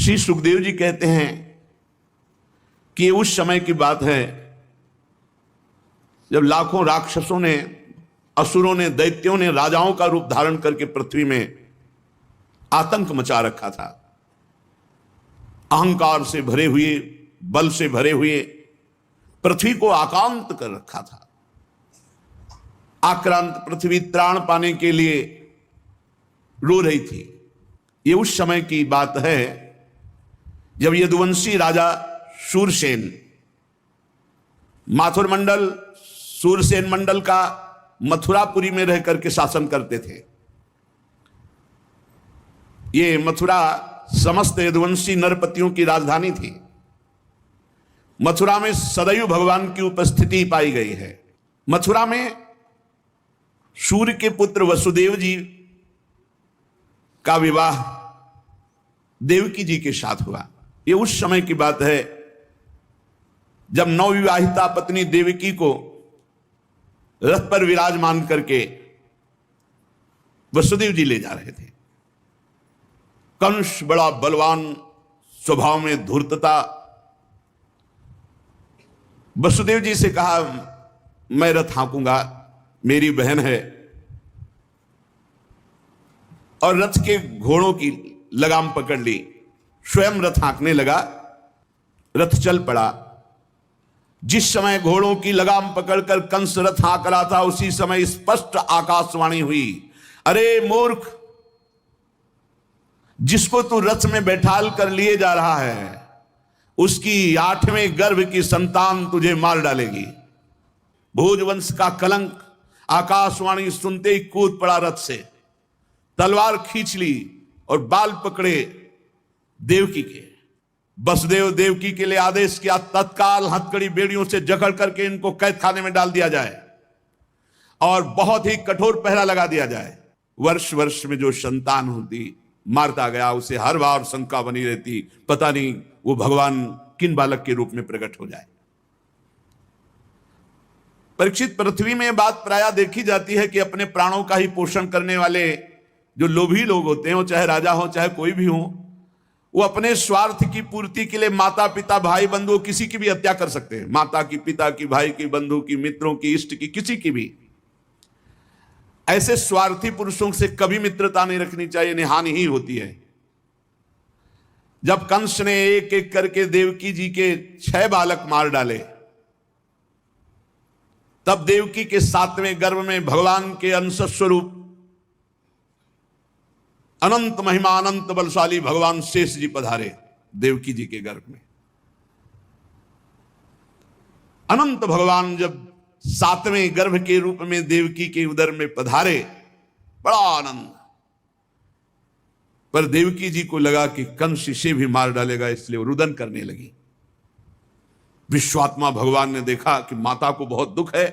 श्री सुखदेव जी कहते हैं कि ये उस समय की बात है जब लाखों राक्षसों ने, असुरों ने, दैत्यों ने राजाओं का रूप धारण करके पृथ्वी में आतंक मचा रखा था। अहंकार से भरे हुए, बल से भरे हुए पृथ्वी को आक्रांत कर रखा था। आक्रांत पृथ्वी त्राण पाने के लिए रो रही थी। ये उस समय की बात है जब यदुवंशी राजा शूरसेन, माथुर मंडल शूरसेन मंडल का मथुरापुरी में रह करके शासन करते थे। ये मथुरा समस्त यदुवंशी नरपतियों की राजधानी थी। मथुरा में सदैव भगवान की उपस्थिति पाई गई है। मथुरा में सूर्य के पुत्र वसुदेव जी का विवाह देवकी जी के साथ हुआ। ये उस समय की बात है जब नवविवाहिता पत्नी देवकी को रथ पर विराजमान करके वसुदेव जी ले जा रहे थे। कंस बड़ा बलवान, स्वभाव में धूर्तता, वसुदेव जी से कहा मैं रथ हाँकूंगा, मेरी बहन है, और रथ के घोड़ों की लगाम पकड़ ली, स्वयं रथ हाँकने लगा। रथ चल पड़ा। जिस समय घोड़ों की लगाम पकड़कर कंस रथ हाँक रहा था, उसी समय स्पष्ट आकाशवाणी हुई, अरे मूर्ख, जिसको तू रथ में बैठाल कर लिए जा रहा है उसकी 8वें गर्भ की संतान तुझे मार डालेगी। भोजवंश का कलंक। आकाशवाणी सुनते ही कूद पड़ा रथ से, तलवार खींच ली और बाल पकड़े देवकी के। वसुदेव देवकी के लिए आदेश किया, तत्काल हथकड़ी बेड़ियों से जकड़ करके इनको कैद खाने में डाल दिया जाए और बहुत ही कठोर पहरा लगा दिया जाए। वर्ष वर्ष में जो संतान होती मारता गया, उसे हर बार शंका बनी रहती, पता नहीं वो भगवान किन बालक के रूप में प्रकट हो जाए। परीक्षित, पृथ्वी में बात प्रायः देखी जाती है कि अपने प्राणों का ही पोषण करने वाले जो लोभी लोग होते हैं, वो चाहे राजा हो चाहे कोई भी हो, वो अपने स्वार्थ की पूर्ति के लिए माता पिता भाई बंधु किसी की भी हत्या कर सकते हैं। माता की, पिता की, भाई की, बंधु की, मित्रों की, इष्ट की, किसी की भी। ऐसे स्वार्थी पुरुषों से कभी मित्रता नहीं रखनी चाहिए, इन्हें हानि ही होती है। जब कंस ने एक एक करके देवकी जी के 6 बालक मार डाले, तब देवकी के 7वें गर्भ में भगवान के अंश स्वरूप अनंत महिमा, अनंत बलशाली भगवान शेष जी पधारे देवकी जी के गर्भ में। अनंत भगवान जब 7वें गर्भ के रूप में देवकी के उदर में पधारे, बड़ा आनंद। पर देवकी जी को लगा कि कंस इसे भी मार डालेगा, इसलिए वो रुदन करने लगी। विश्वात्मा भगवान ने देखा कि माता को बहुत दुख है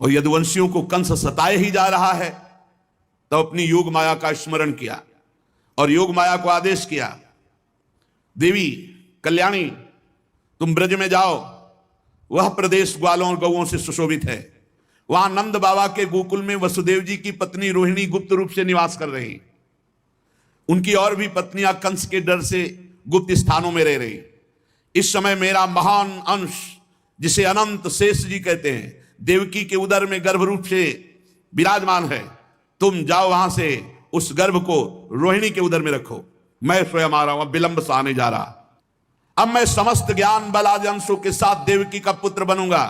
और यदुवंशियों को कंस सताए ही जा रहा है, तो अपनी योग माया का स्मरण किया और योग माया को आदेश किया, देवी कल्याणी, तुम ब्रज में जाओ, वह प्रदेश ग्वालों और गौओं से सुशोभित है। वहां नंद बाबा के गोकुल में वसुदेव जी की पत्नी रोहिणी गुप्त रूप से निवास कर रही। उनकी और भी पत्नियां कंस के डर से गुप्त स्थानों में रह रही। इस समय मेरा महान अंश, जिसे अनंत शेष जी कहते हैं, देवकी के उदर में गर्भ रूप से विराजमान है। तुम जाओ वहां से उस गर्भ को रोहिणी के उदर में रखो। मैं स्वयं आ रहा हूं, विलंब से आने जा रहा। अब मैं समस्त ज्ञान बल आदि अंशों के साथ देवकी का पुत्र बनूंगा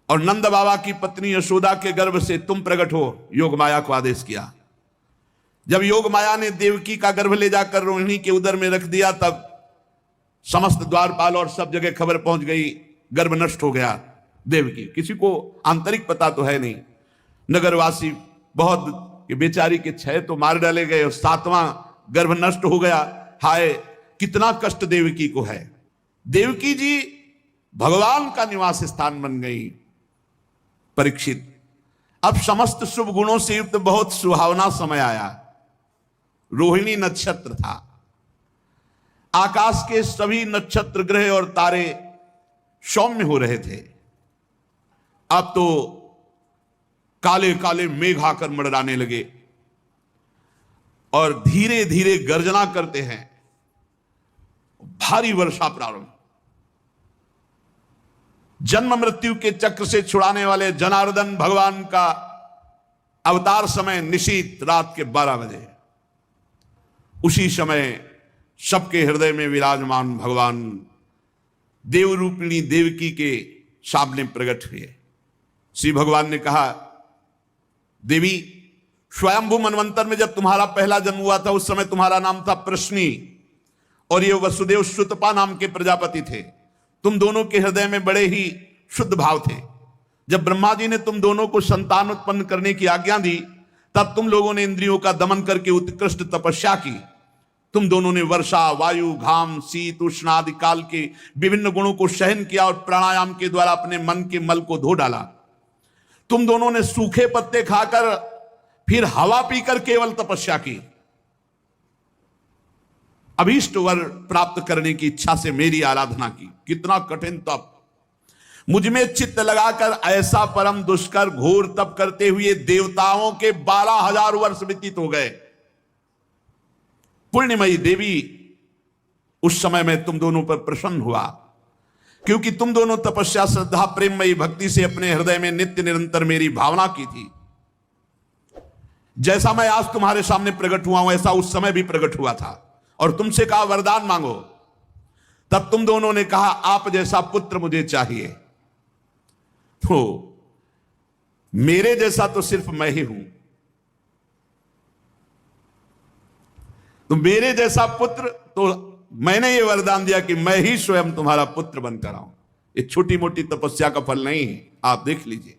और नंद बाबा की पत्नी यशोदा के गर्भ से तुम प्रकट हो। योग माया को आदेश किया। जब योग माया ने देवकी का गर्भ ले जाकर रोहिणी के उदर में रख दिया, तब समस्त द्वारपाल और सब जगह खबर पहुंच गई, गर्भ नष्ट हो गया देवकी। किसी को आंतरिक पता तो है नहीं। नगरवासी बहुत कि बेचारी के 6 तो मार डाले गए और 7वां गर्भ नष्ट हो गया। हाय, कितना कष्ट देवकी को है। देवकी जी भगवान का निवास स्थान बन गई। परीक्षित, अब समस्त शुभ गुणों से युक्त बहुत सुहावना समय आया। रोहिणी नक्षत्र था। आकाश के सभी नक्षत्र, ग्रह और तारे सौम्य हो रहे थे। अब तो काले काले मेघ आकर मंडराने लगे और धीरे धीरे गर्जना करते हैं। भारी वर्षा प्रारंभ। जन्म मृत्यु के चक्र से छुड़ाने वाले जनार्दन भगवान का अवतार समय निशीत रात के 12 बजे। उसी समय सबके हृदय में विराजमान भगवान देवरूपिणी देवकी के सामने प्रकट हुए। श्री भगवान ने कहा, देवी, स्वयंभू मनवंतर में जब तुम्हारा पहला जन्म हुआ था उस समय तुम्हारा नाम था प्रश्नी और ये वसुदेव श्रुतपा नाम के प्रजापति थे। तुम दोनों के हृदय में बड़े ही शुद्ध भाव थे। जब ब्रह्मा जी ने तुम दोनों को संतान उत्पन्न करने की आज्ञा दी तब तुम लोगों ने इंद्रियों का दमन करके उत्कृष्ट तपस्या की। तुम दोनों ने वर्षा, वायु, घाम, शीत, उष्ण आदि काल के विभिन्न गुणों को सहन किया और प्राणायाम के द्वारा अपने मन के मल को धो डाला। तुम दोनों ने सूखे पत्ते खाकर फिर हवा पीकर केवल तपस्या की। अभीष्ट वर प्राप्त करने की इच्छा से मेरी आराधना की। कितना कठिन तप! मुझ में चित्त लगाकर ऐसा परम दुष्कर घोर तप करते हुए देवताओं के 12,000 वर्ष व्यतीत हो गए। पुण्यमयी देवी, उस समय मैं तुम दोनों पर प्रसन्न हुआ क्योंकि तुम दोनों तपस्या, श्रद्धा, प्रेममयी भक्ति से अपने हृदय में नित्य निरंतर मेरी भावना की थी। जैसा मैं आज तुम्हारे सामने प्रकट हुआ हूं ऐसा उस समय भी प्रकट हुआ था और तुमसे कहा वरदान मांगो। तब तुम दोनों ने कहा आप जैसा पुत्र मुझे चाहिए। तो मेरे जैसा तो सिर्फ मैं ही हूं, तो मेरे जैसा पुत्र, तो मैंने ये वरदान दिया कि मैं ही स्वयं तुम्हारा पुत्र बनकर आऊं। ये छोटी मोटी तपस्या का फल नहीं है, आप देख लीजिए।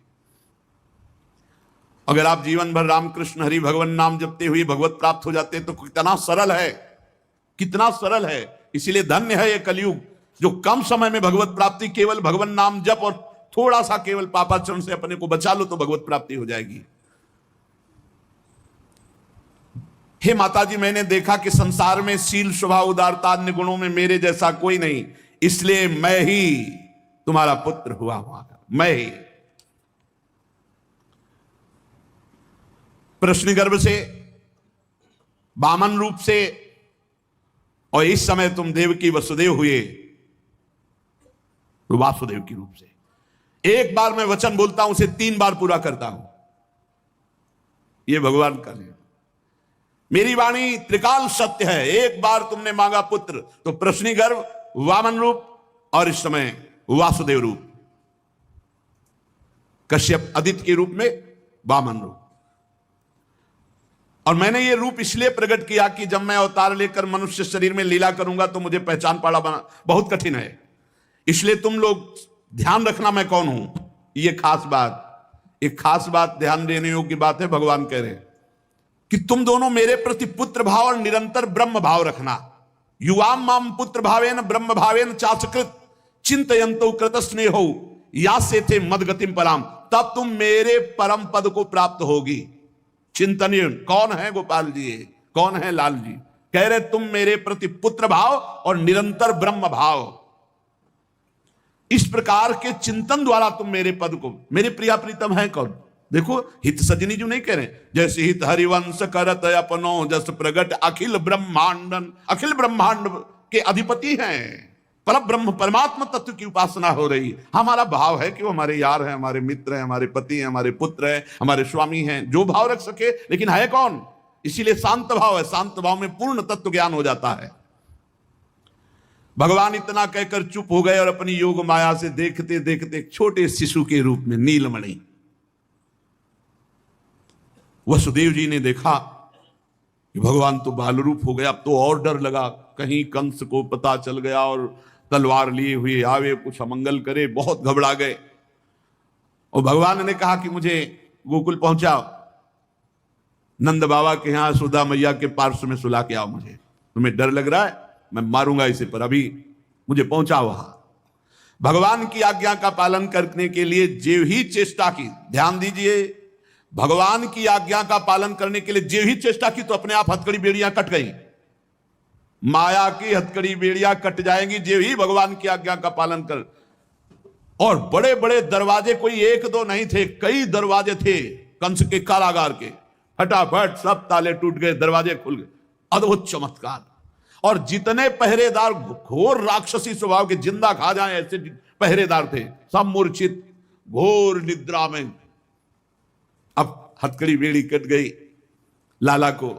अगर आप जीवन भर रामकृष्ण हरि भगवान नाम जपते हुए भगवत प्राप्त हो जाते हैं तो कितना सरल है, कितना सरल है। इसीलिए धन्य है ये कलयुग जो कम समय में भगवत प्राप्ति, केवल भगवान नाम जप और थोड़ा सा केवल पापाचरण से अपने को बचा लो तो भगवत प्राप्ति हो जाएगी। हे माताजी, मैंने देखा कि संसार में शील, स्वभाव, उदारता, अन्य गुणों में मेरे जैसा कोई नहीं, इसलिए मैं ही तुम्हारा पुत्र हुआ हूं। मैं ही प्रश्नगर्भ से, वामन रूप से, और इस समय तुम देवकी वसुदेव हुए तो वासुदेव के रूप से। एक बार मैं वचन बोलता हूं उसे 3 बार पूरा करता हूं। यह भगवान का नियम। मेरी वाणी त्रिकाल सत्य है। एक बार तुमने मांगा पुत्र तो प्रश्नी गर्भ, वामन रूप और इस समय वासुदेव रूप। कश्यप आदित्य के रूप में वामन रूप। और मैंने ये रूप इसलिए प्रकट किया कि जब मैं अवतार लेकर मनुष्य शरीर में लीला करूंगा तो मुझे पहचान पाना बहुत कठिन है। इसलिए तुम लोग ध्यान रखना मैं कौन हूं। ये खास बात, एक खास बात, ध्यान देने योग्य बात है। भगवान कह रहे हैं कि तुम दोनों मेरे प्रति पुत्र भाव और निरंतर ब्रह्म भाव रखना। युवाम माम पुत्र भावेन ब्रह्म भावेन चाचकृत चिंतयंतो कृत स्नेहो या से थे मदगतिम पराम। तब तुम मेरे परम पद को प्राप्त होगी। चिंतनीय कौन है गोपाल जी, कौन है लाल जी? कह रहे तुम मेरे प्रति पुत्र भाव और निरंतर ब्रह्म भाव, इस प्रकार के चिंतन द्वारा तुम मेरे पद को, मेरे प्रिया प्रीतम है कौन? देखो, हित सजनी जो नहीं कह रहे, जैसे हित हरिवंश करत अपनो जस प्रगट अखिल ब्रह्मांडन, अखिल ब्रह्मांड के अधिपति हैं। पर ब्रह्म परमात्मा तत्व की उपासना हो रही। हमारा भाव है कि वो हमारे यार हैं, हमारे मित्र हैं, हमारे पति हैं, हमारे पुत्र हैं, हमारे स्वामी हैं, जो भाव रख सके, लेकिन है कौन? इसीलिए शांत भाव है। शांत भाव में पूर्ण तत्व ज्ञान हो जाता है। भगवान इतना कहकर चुप हो गए और अपनी योग माया से देखते देखते एक छोटे शिशु के रूप में नीलमणि, वसुदेव जी ने देखा कि भगवान तो बाल रूप हो गया। अब तो और डर लगा, कहीं कंस को पता चल गया और तलवार लिए हुए आवे, कुछ अमंगल करे। बहुत घबरा गए और भगवान ने कहा कि मुझे गोकुल पहुंचाओ, नंद बाबा के यहां सुधा मैया के पार्श्व में सुला के आओ। मुझे, तुम्हें डर लग रहा है, मैं मारूंगा इसे, पर अभी मुझे पहुंचाओ वहां। भगवान की आज्ञा का पालन करने के लिए जो ही चेष्टा की, ध्यान दीजिए, भगवान की आज्ञा का पालन करने के लिए जो ही चेष्टा की तो अपने आप हथकड़ी बेड़ियां कट गई। माया की हथकड़ी बेड़ियां कट जाएंगी जो ही भगवान की आज्ञा का पालन कर। और बड़े बड़े दरवाजे, कोई 1-2 नहीं थे, कई दरवाजे थे कंस के कारागार के। फटाफट सब ताले टूट गए, दरवाजे खुल गए। अद्भुत चमत्कार। और जितने पहरेदार घोर राक्षसी स्वभाव के, जिंदा खा जाए ऐसे पहरेदार थे, सब मूर्छित घोर निद्रा में। अब हथकड़ी बेड़ी कट गई, लाला को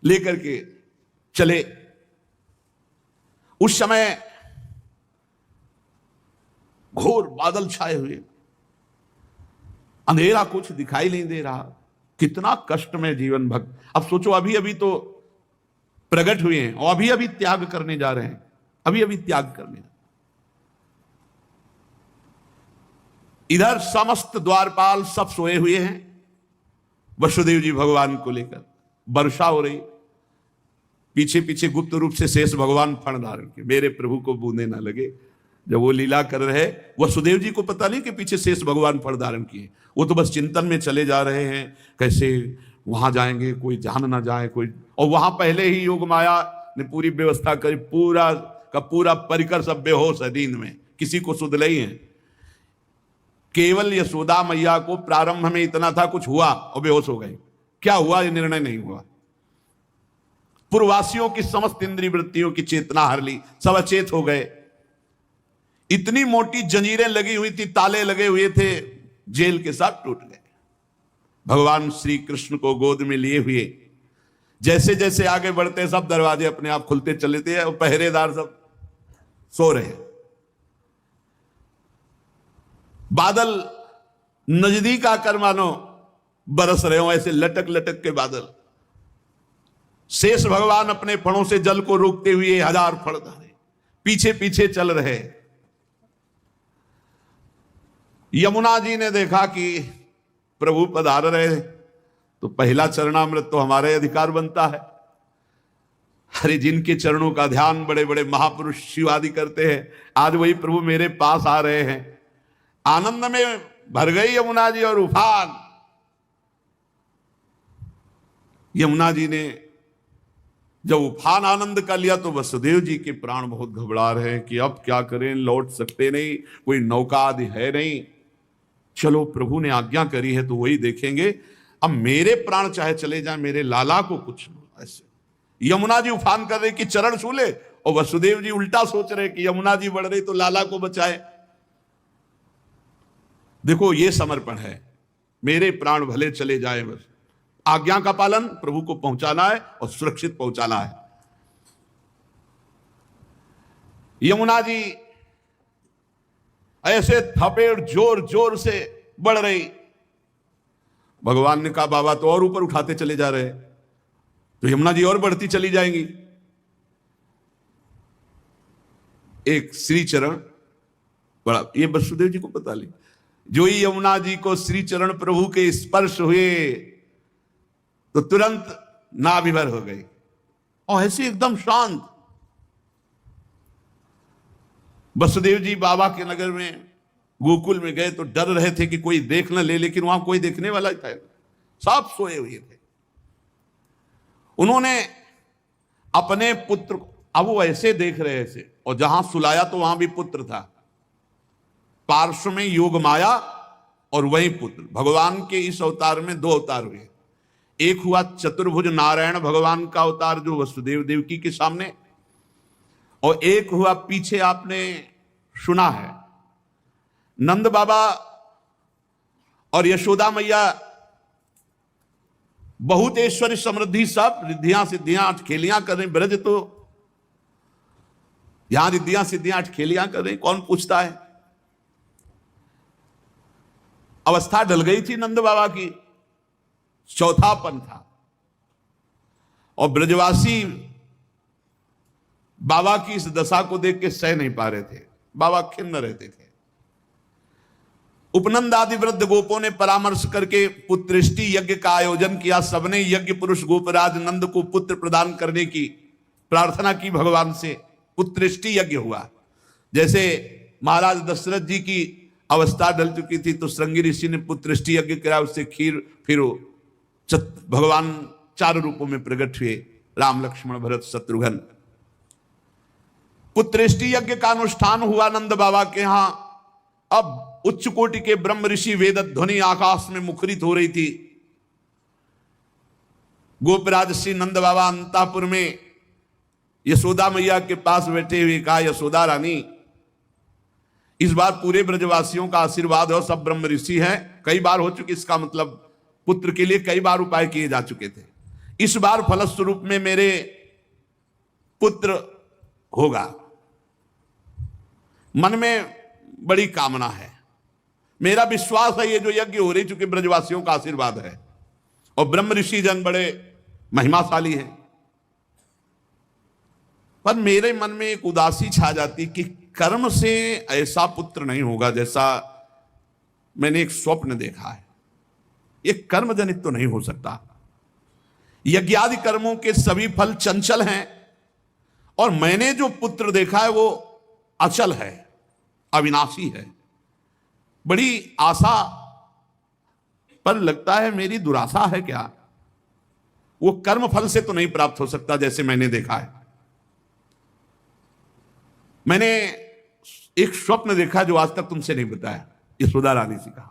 लेकर के चले। उस समय घोर बादल छाए हुए, अंधेरा, कुछ दिखाई नहीं दे रहा। कितना कष्ट में जीवन भक्त। अब सोचो, अभी अभी तो प्रकट हुए हैं और अभी अभी त्याग करने जा रहे हैं, अभी अभी त्याग करने। इधर समस्त द्वारपाल सब सोए हुए हैं, वसुदेव जी भगवान को लेकर। वर्षा हो रही, पीछे पीछे गुप्त रूप से शेष भगवान फण धारण के, मेरे प्रभु को बूंदे ना लगे। जब वो लीला कर रहे, वसुदेव जी को पता नहीं कि पीछे शेष भगवान फण धारण किए। वो तो बस चिंतन में चले जा रहे हैं, कैसे वहां जाएंगे, कोई जान ना जाए कोई। और वहां पहले ही योग माया ने पूरी व्यवस्था करी, पूरा का पूरा परिकर सब बेहोश है नींद में, किसी को सुध नहीं है। केवल यशोदा मैया को प्रारंभ में इतना था, कुछ हुआ और बेहोश हो गए। क्या हुआ ये निर्णय नहीं हुआ। पूर्ववासियों की समस्त इंद्रिय वृत्तियों की चेतना हर ली, सब अचेत हो गए। इतनी मोटी जंजीरें लगी हुई थी, ताले लगे हुए थे, जेल के साथ टूट गए। भगवान श्री कृष्ण को गोद में लिए हुए जैसे जैसे आगे बढ़ते, सब दरवाजे अपने आप खुलते चले थे और पहरेदार सब सो रहे। बादल नजदीक आकर मानो बरस रहे हो, ऐसे लटक लटक के बादल। शेष भगवान अपने फणों से जल को रोकते हुए 1000 फण धारे पीछे पीछे चल रहे। यमुना जी ने देखा कि प्रभु पधार रहे, तो पहला चरणामृत तो हमारे अधिकार बनता है। अरे जिनके चरणों का ध्यान बड़े बड़े महापुरुष शिव आदि करते हैं, आज वही प्रभु मेरे पास आ रहे हैं। आनंद में भर गई यमुना जी और उफान। यमुना जी ने जब उफान आनंद का लिया तो वसुदेव जी के प्राण बहुत घबरा रहे हैं कि अब क्या करें, लौट सकते नहीं, कोई नौका आदि है नहीं। चलो प्रभु ने आज्ञा करी है तो वही देखेंगे। अब मेरे प्राण चाहे चले जाए, मेरे लाला को कुछ ऐसे। यमुना जी उफान कर रहे कि चरण छू ले, और वसुदेव जी उल्टा सोच रहे कि यमुना जी बढ़ रही तो लाला को बचाए। देखो ये समर्पण है, मेरे प्राण भले चले जाए, बस आज्ञा का पालन, प्रभु को पहुंचाना है और सुरक्षित पहुंचाना है। यमुना जी ऐसे थपेड़ जोर जोर से बढ़ रही। भगवान ने कहा बाबा तो और ऊपर उठाते चले जा रहे, तो यमुना जी और बढ़ती चली जाएंगी। एक श्री चरण बड़ा, ये वसुदेव जी को पता नहीं, जो ही यमुना जी को श्री चरण प्रभु के स्पर्श हुए तो तुरंत नाभिभर हो गई और ऐसे एकदम शांत। वसुदेव जी बाबा के नगर में गोकुल में गए तो डर रहे थे कि कोई देख न ले, लेकिन वहां कोई देखने वाला था, सब सोए हुए थे। उन्होंने अपने पुत्र, अब वो ऐसे देख रहे थे और जहां सुलाया तो वहां भी पुत्र था, पार्श्व में योग माया और वही पुत्र। भगवान के इस अवतार में 2 अवतार हुए। एक हुआ चतुर्भुज नारायण भगवान का अवतार जो वसुदेव देवकी के सामने, और एक हुआ पीछे आपने सुना है नंद बाबा और यशोदा मैया, बहुत ऐश्वर्य समृद्धि सब रिद्धियां सिद्धियां अटखेलियां कर रहे। ब्रज तो यहां रिद्धियां सिद्धियां अटखेलियां कर रहे, कौन पूछता है। अवस्था ढल गई थी नंद बाबा की, चौथापन था, और ब्रजवासी बाबा की इस दशा को देख के सह नहीं पा रहे थे। बाबा खिन्न रहते थे। उपनंद आदि वृद्ध गोपों ने परामर्श करके पुत्रेष्टि यज्ञ का आयोजन किया। सबने यज्ञ पुरुष गोपराज नंद को पुत्र प्रदान करने की प्रार्थना की भगवान से। पुत्रेष्टि यज्ञ हुआ। जैसे महाराज दशरथ जी की अवस्था ढल चुकी थी तो श्रृंगी ऋषि ने पुत्रेष्टि यज्ञ कराया, उससे खीर फिरो। भगवान 4 रूपों में प्रकट हुए, राम लक्ष्मण भरत शत्रुघ्न। पुत्रेष्टि यज्ञ का अनुष्ठान हुआ नंद बाबा के यहां। अब उच्च कोटि के ब्रह्म ऋषि वेद ध्वनि आकाश में मुखरित हो रही थी। गोपराज श्री नंद बाबा अंतापुर में यशोदा मैया के पास बैठे हुए कहा, यशोदा रानी, इस बार पूरे ब्रजवासियों का आशीर्वाद हो, सब ब्रह्म ऋषि हैं, कई बार हो चुकी, इसका मतलब पुत्र के लिए कई बार उपाय किए जा चुके थे, इस बार फलस्वरूप में मेरे पुत्र होगा, मन में बड़ी कामना है, मेरा विश्वास है ये जो यज्ञ हो रही चूंकि ब्रजवासियों का आशीर्वाद है और ब्रह्म ऋषि जन बड़े महिमाशाली हैं, पर मेरे मन में एक उदासी छा जाती कि कर्म से ऐसा पुत्र नहीं होगा जैसा मैंने एक स्वप्न देखा है, ये कर्म जनित तो नहीं हो सकता। यज्ञादि कर्मों के सभी फल चंचल हैं और मैंने जो पुत्र देखा है वो अचल है, अविनाशी है। बड़ी आशा, पर लगता है मेरी दुराशा है क्या, वो कर्म फल से तो नहीं प्राप्त हो सकता जैसे मैंने देखा है। मैंने एक स्वप्न देखा जो आज तक तुमसे नहीं बताया, यशोदा रानी से कहा,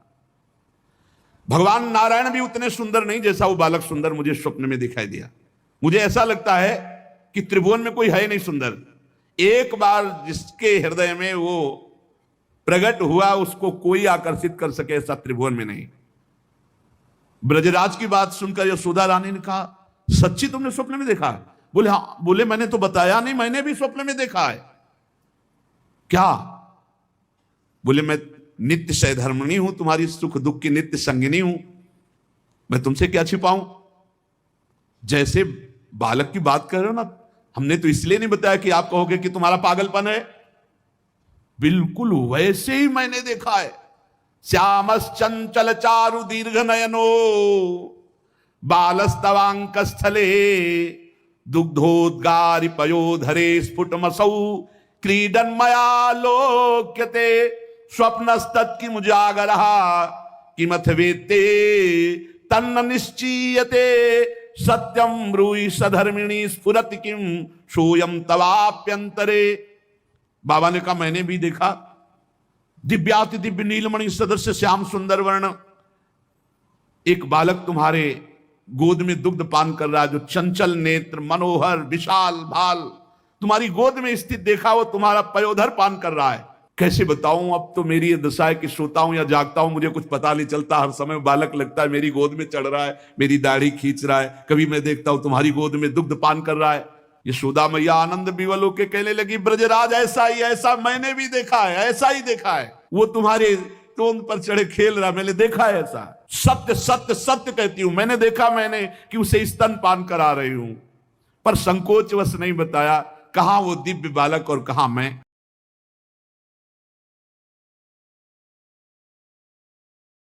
भगवान नारायण भी उतने सुंदर नहीं जैसा वो बालक सुंदर मुझे स्वप्न में दिखाई दिया। मुझे ऐसा लगता है कि त्रिभुवन में कोई है नहीं सुंदर, एक बार जिसके हृदय में वो प्रकट हुआ उसको कोई आकर्षित कर सके ऐसा त्रिभुवन में नहीं। ब्रजराज की बात सुनकर यशोदा रानी ने कहा, सच्ची तुमने स्वप्न में देखा है? बोले हाँ। बोले मैंने तो बताया नहीं, मैंने भी स्वप्न में देखा है। क्या? बोले मैं नित्य सहधर्मिणी हूं, तुम्हारी सुख दुख की नित्य संगिनी हूं, मैं तुमसे क्या छिपाऊं। जैसे बालक की बात कर रहे हो ना, हमने तो इसलिए नहीं बताया कि आप कहोगे कि तुम्हारा पागलपन है, बिल्कुल वैसे ही मैंने देखा है। श्यामस चंचल चारु दीर्घ नयनो बालस्तवांक स्थले दुग्धोद्गारि पयोधरे स्फुटमसौ क्रीडन मया लोक्यते स्वप्नस्तत् किमुजागरः किमथ वेत्ते तन्न निश्चीयते सत्यम ब्रूहि सधर्मिणी स्फुरति किम सोयम तवाप्यंतरे। बाबा ने कहा मैंने भी देखा, दिव्याति दिव्य नीलमणि सदृश श्याम सुंदर वर्ण एक बालक तुम्हारे गोद में दुग्ध पान कर रहा है, जो चंचल नेत्र मनोहर विशाल भाल तुम्हारी गोद में स्थित देखा, वो तुम्हारा पयोधर पान कर रहा है। कैसे बताऊं, अब तो मेरी ये दशा है कि सोता हूं या जागता हूं मुझे कुछ पता नहीं चलता, हर समय बालक लगता है मेरी गोद में चढ़ रहा है, मेरी दाढ़ी खींच रहा है, कभी मैं देखता हूं तुम्हारी गोद में दुग्ध पान कर रहा है। यशोदा मैया आनंद विवल होके कहने लगी, ब्रजराज ऐसा ही, ऐसा मैंने भी देखा है, ऐसा ही देखा है, वो तुम्हारे तोंद पर चढ़े खेल रहा, मैंने देखा है ऐसा। सत्य सत्य सत्य कहती हूं, मैंने देखा, मैंने कि उसे स्तन पान करा रही हूं, पर संकोचवश नहीं बताया कहां वो दिव्य बालक और कहां मैं।